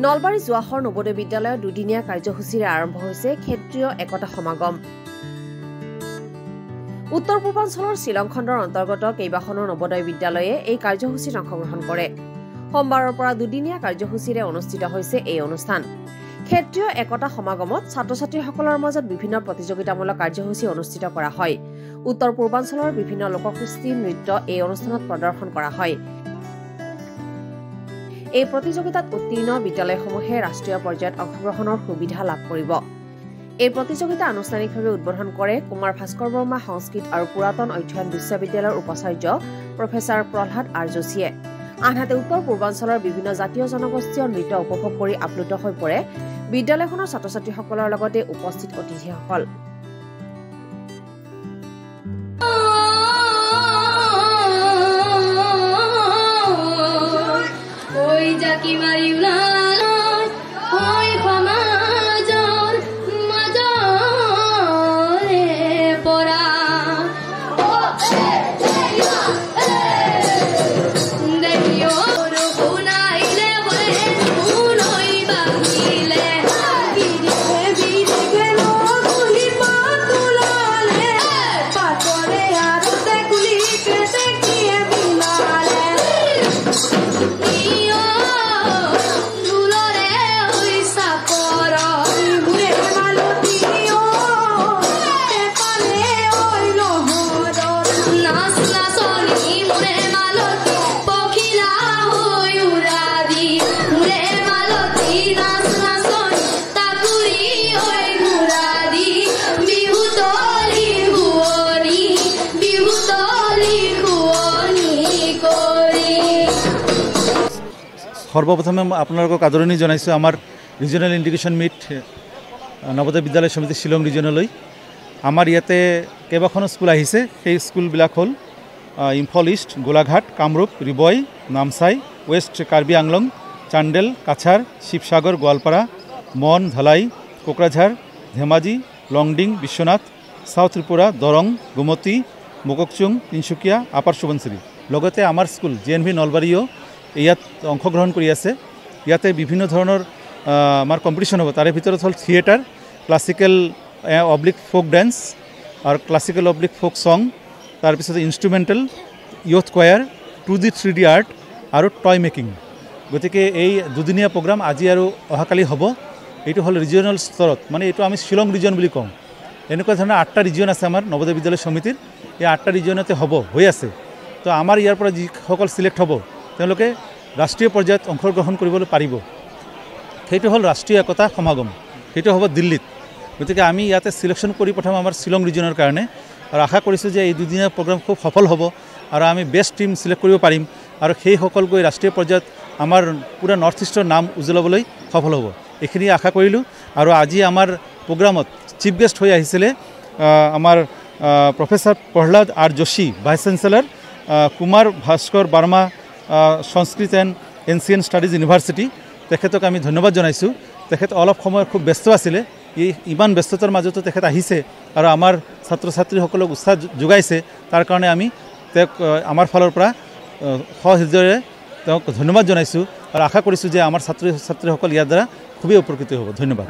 নলবাৰী জোৱাহৰ নবোদয় বিদ্যালয়ৰ দুদিনীয়া কাৰ্যসূচীৰে আৰম্ভ হৈছে ক্ষেত্ৰীয় একতা সমাগম। উত্তৰ পূৰ্বাঞ্চলৰ শ্বিলং খণ্ডৰ অন্তৰ্গত কেইবাখনো নবোদয় বিদ্যালয়ে এই কাৰ্যসূচীত অংশগ্ৰহণ কৰে। সোমবাৰৰ পৰা দুদিনীয়া কাৰ্যসূচীৰে অনুষ্ঠিত হৈছে এই অনুষ্ঠান। ক্ষেত্ৰীয় একতা সমাগমত ছাত্ৰ-ছাত্ৰীসকলৰ মাজত বিভিন্ন প্ৰতিযোগিতামূলক কাৰ্যসূচী অনুষ্ঠিত কৰা হয়। উত্তৰ পূৰ্বাঞ্চলৰ বিভিন্ন লোককৃষ্টি নৃত্য এই অনুষ্ঠানত প্ৰদৰ্শন কৰা হয়। এই প্ৰতিযোগিতাত উত্তীৰ্ণ বিদ্যালয়সমূহে ৰাষ্ট্ৰীয় পৰ্যায়ত অংশগ্ৰহণৰ সুবিধা লাভ কৰিব। এই প্ৰতিযোগিতা আনুষ্ঠানিকভাৱে উদ্বোধন কৰে কুমাৰ ভাস্কৰ বৰ্মা সংস্কৃত আৰু পুৰাতন অধ্যয়ন বিশ্ববিদ্যালয়ৰ উপাচাৰ্য প্ৰফেচাৰ প্ৰহ্লাদ আৰ যোশীয়ে। আনহাতে উত্তৰ পূৰ্বাঞ্চলৰ বিভিন্ন জাতীয় জনগোষ্ঠীয় নৃত্য উপভোগ কৰি আপ্লুত হৈ পৰে বিদ্যালয়খনৰ ছাত্ৰ-ছাত্ৰীসকলৰ লগতে উপস্থিত অতিথিসকল। সৰ্বপ্ৰথমে আপোনালোকক আদৰণি জনাইছোঁ আমাৰ ৰিজনেল ইণ্টিগ্ৰেশ্যন মিট নবোদয় বিদ্যালয় সমিতি শিলং ৰিজনলৈ। আমাৰ ইয়াতে কেইবাখনো স্কুল আহিছে। সেই স্কুলবিলাক হ'ল ইম্ফল ইষ্ট, গোলাঘাট, কামৰূপ, ৰিবই, নামচাই, ৱেষ্ট কাৰ্বি আংলং, চাণ্ডেল, কাছাৰ, শিৱসাগৰ, গোৱালপাৰা, মন, ধলাই, কোকৰাঝাৰ, ধেমাজি, লংডিং, বিশ্বনাথ, সাউথ ত্ৰিপুৰা, দৰং, গুমতি, মোককচুং, তিনিচুকীয়া, আপাৰ সুবনচিৰি। লগতে আমাৰ স্কুল JNV নলবাৰীও ইয়াত অংশগ্ৰহণ কৰি আছে। ইয়াতে বিভিন্ন ধৰণৰ আমাৰ কম্পিটিশ্যন হ'ব। তাৰে ভিতৰত হ'ল theatre, classical oblique folk dance আৰু ক্লাছিকেল অব্লিক ফোক ছং, তাৰপিছত instrumental, youth choir, 2D 3D art আৰু টয় মেকিং। গতিকে এই দুদিনীয়া প্ৰগ্ৰাম আজি আৰু অহাকালি হ'ব। এইটো হ'ল ৰিজিয়নেল স্তৰত, মানে এইটো আমি শ্বিলং ৰিজন বুলি কওঁ। এনেকুৱা ধৰণৰ 8টা ৰিজন আছে আমাৰ নবোদয় বিদ্যালয় সমিতিৰ। এই 8টা ৰিজনতে হৈ আছে। তো আমাৰ ইয়াৰ পৰা যিসকল চিলেক্ট হ'ব তেওঁলোকে ৰাষ্ট্ৰীয় পৰ্যায়ত অংশগ্ৰহণ কৰিবলৈ পাৰিব। সেইটো হ'ল ৰাষ্ট্ৰীয় একতা সমাগম, সেইটো হ'ব দিল্লীত। গতিকে আমি ইয়াতে চিলেকশ্যন কৰি পঠাম আমাৰ শ্বিলং ৰিজনৰ কাৰণে, আৰু আশা কৰিছোঁ যে এই দুদিনীয়া প্ৰগ্ৰাম খুব সফল হ'ব আৰু আমি বেষ্ট টিম চিলেক্ট কৰিব পাৰিম, আৰু সেইসকল গৈ ৰাষ্ট্ৰীয় পৰ্যায়ত আমাৰ পুৰা নৰ্থ ইষ্টৰ নাম উজ্বলাবলৈ সফল হ'ব। এইখিনি আশা কৰিলোঁ। আৰু আজি আমাৰ প্ৰগ্ৰামত চিফ গেষ্ট হৈ আহিছিলে আমাৰ professor Prahlad R Joshi, vice chancellor, Kumar Bhaskar Varma Sanskrit and ancient studies university. তেখেতক আমি ধন্যবাদ জনাইছোঁ। তেখেত অলপ সময় খুব ব্যস্ত আছিলে। ইমান ব্যস্ততাৰ মাজতো তেখেত আহিছে আৰু আমাৰ ছাত্ৰ ছাত্ৰীসকলক উৎসাহ যোগাইছে। তাৰ কাৰণে আমি তেওঁক আমাৰ ফালৰ পৰা সহৃদয়েৰে তেওঁক ধন্যবাদ জনাইছোঁ আৰু আশা কৰিছোঁ যে আমাৰ ছাত্ৰ ছাত্ৰীসকল ইয়াৰ দ্বাৰা খুবেই উপকৃত হ'ব। ধন্যবাদ।